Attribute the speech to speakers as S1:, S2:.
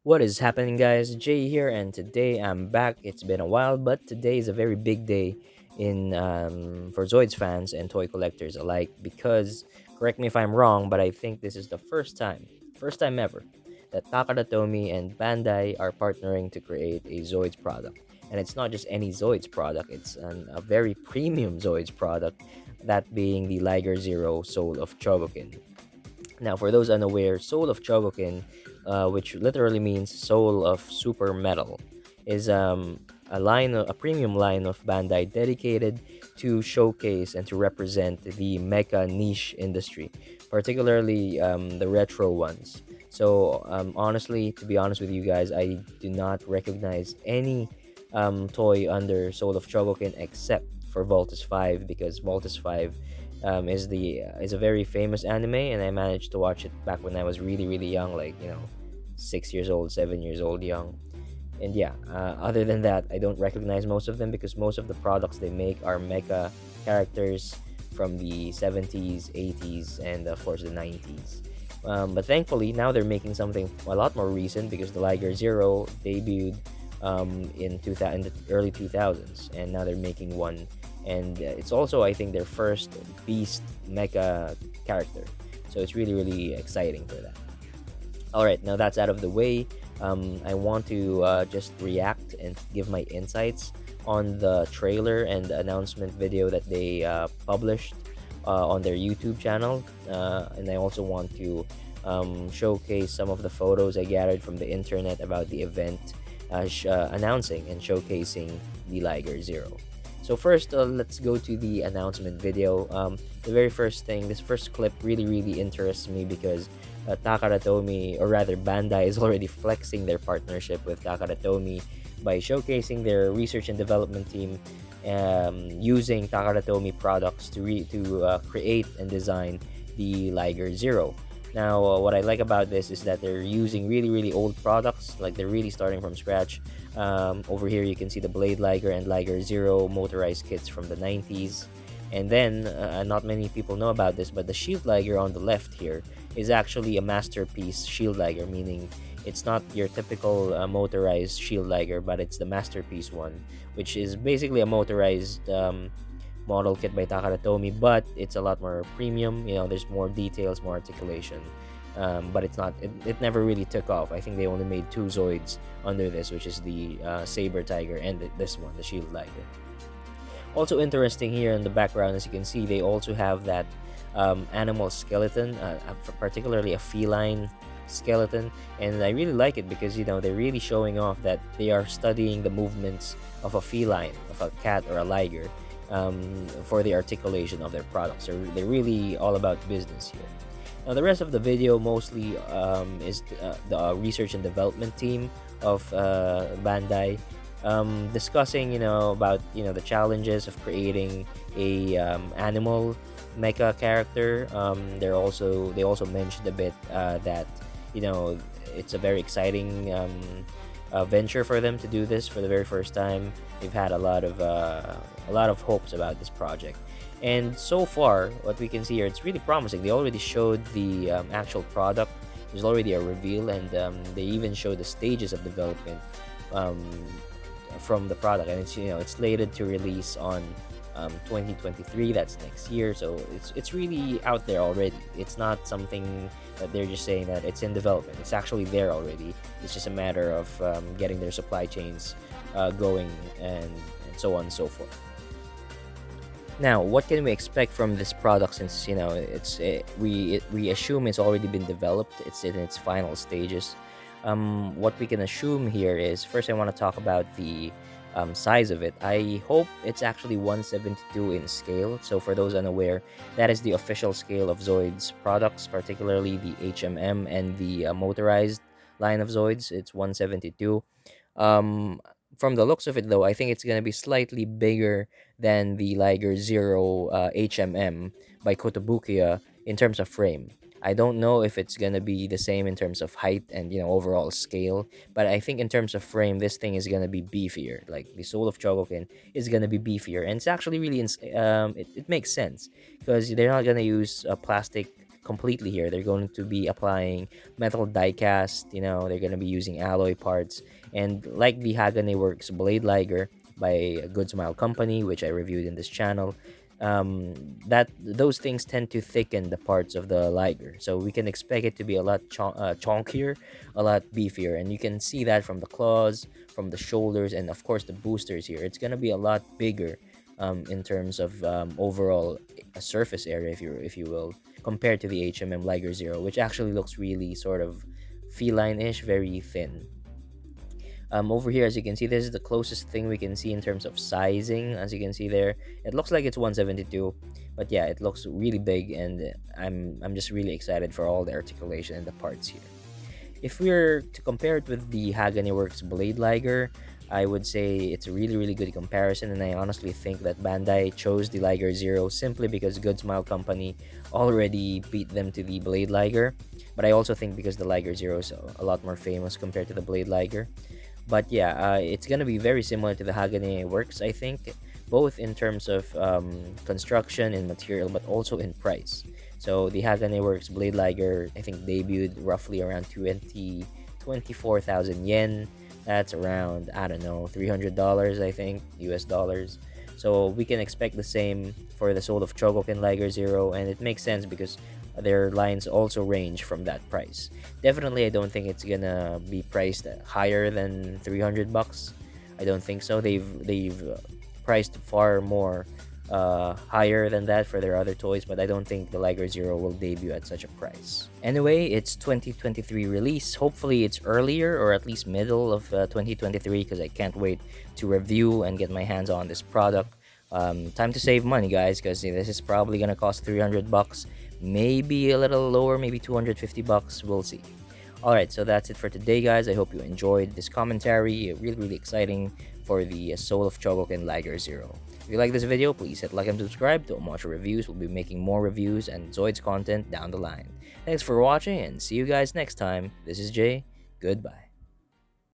S1: What is happening, guys? Jay here, and today I'm back. It's been a while, but today is a very big day in for Zoids fans and toy collectors alike. Because, correct me if I'm wrong, but I think this is the first time ever, that Takara Tomy and Bandai are partnering to create a Zoids product. And it's not just any Zoids product; it's a very premium Zoids product, that being the Liger Zero Soul of Chogokin. Now, for those unaware, Soul of Chogokin, which literally means Soul of Super Metal, is a premium line of Bandai dedicated to showcase and to represent the mecha niche industry, particularly the retro ones. So, honestly, to be honest with you guys, I do not recognize any toy under Soul of Chogokin except for Voltus 5, because Voltus 5 is a very famous anime, and I managed to watch it back when I was really young, like 6 years old, 7 years old, young. And yeah, other than that, I don't recognize most of them because most of the products they make are mecha characters from the 70s, 80s, and of course the 90s. But thankfully, now they're making something a lot more recent because the Liger Zero debuted in 2000, in the early 2000s, and now they're making one. And it's also, I think, their first beast mecha character. So it's really exciting for that. All right, now that's out of the way. I want to just react and give my insights on the trailer and the announcement video that they published on their YouTube channel. And I also want to showcase some of the photos I gathered from the internet about the event, announcing and showcasing the Liger Zero. So first, let's go to the announcement video. The very first thing, this first clip really interests me because Takara Tomy, or rather Bandai, is already flexing their partnership with Takara Tomy by showcasing their research and development team using Takara Tomy products to create and design the Liger Zero. Now, what I like about this is that they're using really old products, like they're really starting from scratch. Over here, you can see the Blade Liger and Liger Zero motorized kits from the 90s. And then, not many people know about this, but the Shield Liger on the left here is actually a masterpiece Shield Liger, meaning it's not your typical motorized Shield Liger, but it's the masterpiece one, which is basically a motorized model kit by Takara Tomy, but it's a lot more premium. There's more details, more articulation. But it never really took off. I think they only made two Zoids under this, which is the Saber Tiger and this one, the Shield Liger. Also interesting here in the background, as you can see, they also have that animal skeleton, particularly a feline skeleton, and I really like it because they're really showing off that they are studying the movements of a feline, of a cat or a liger, for the articulation of their products. They're really all about business here. Now, the rest of the video mostly is the research and development team of Bandai, discussing about the challenges of creating a animal mecha character. They also mentioned a bit that you know it's a very exciting venture for them to do this for the very first time. They've had a lot of hopes about this project, and so far what we can see here, it's really promising. They already showed the actual product. There's already a reveal, and they even showed the stages of development um, from the product, and it's slated to release on 2023. That's next year, so it's really out there already. It's not something that they're just saying that it's in development. It's actually there already. It's just a matter of getting their supply chains going, and so on and so forth. Now, what can we expect from this product, since we assume it's already been developed, it's in its final stages. What we can assume here is, first I want to talk about the size of it. I hope it's actually 172 in scale. So for those unaware, that is the official scale of Zoids products, particularly the HMM and the motorized line of Zoids. It's 172. um, from the looks of it, though, I think it's gonna be slightly bigger than the Liger Zero HMM by Kotobukiya in terms of frame. I don't know if it's gonna be the same in terms of height and overall scale, but I think in terms of frame, this thing is gonna be beefier. Like the Soul of Chogokin is gonna be beefier, and it's actually really it makes sense because they're not gonna use plastic completely here. They're going to be applying metal die cast, they're going to be using alloy parts. And like the Hagane Works Blade Liger by a Good Smile Company, which I reviewed in this channel, that those things tend to thicken the parts of the Liger. So we can expect it to be a lot chonkier, a lot beefier. And you can see that from the claws, from the shoulders, and of course the boosters here. It's going to be a lot bigger in terms of overall surface area, if you will, compared to the HMM Liger Zero, which actually looks really sort of feline-ish, very thin. Over here, as you can see, this is the closest thing we can see in terms of sizing. As you can see there, it looks like it's 172, but yeah, it looks really big, and I'm just really excited for all the articulation and the parts here. If we were to compare it with the Hagane Works Blade Liger, I would say it's a really, really good comparison, and I honestly think that Bandai chose the Liger Zero simply because Good Smile Company already beat them to the Blade Liger. But I also think because the Liger Zero is a lot more famous compared to the Blade Liger. But yeah, it's gonna be very similar to the Hagane Works, I think, both in terms of construction and material, but also in price. So the Hagane Works Blade Liger, I think, debuted roughly around 24,000 yen. That's around, I don't know, $300, I think, US dollars. So we can expect the same for the Soul of Chogokin Liger Zero, and it makes sense because their lines also range from that price. Definitely, I don't think it's gonna be priced higher than 300 bucks. I don't think so. They've priced far more higher than that for their other toys, but I don't think the Liger Zero will debut at such a price. Anyway, it's 2023 release. Hopefully, it's earlier or at least middle of 2023 because I can't wait to review and get my hands on this product. Time to save money, guys, because this is probably gonna cost 300 bucks, maybe a little lower, maybe 250 bucks. We'll see. All right, so that's it for today, guys. I hope you enjoyed this commentary. Really, really exciting for the Soul of Chogokin Liger Zero. If you like this video, please hit like and subscribe to watch our reviews. We'll be making more reviews and Zoids content down the line. Thanks for watching, and see you guys next time. This is Jay. Goodbye.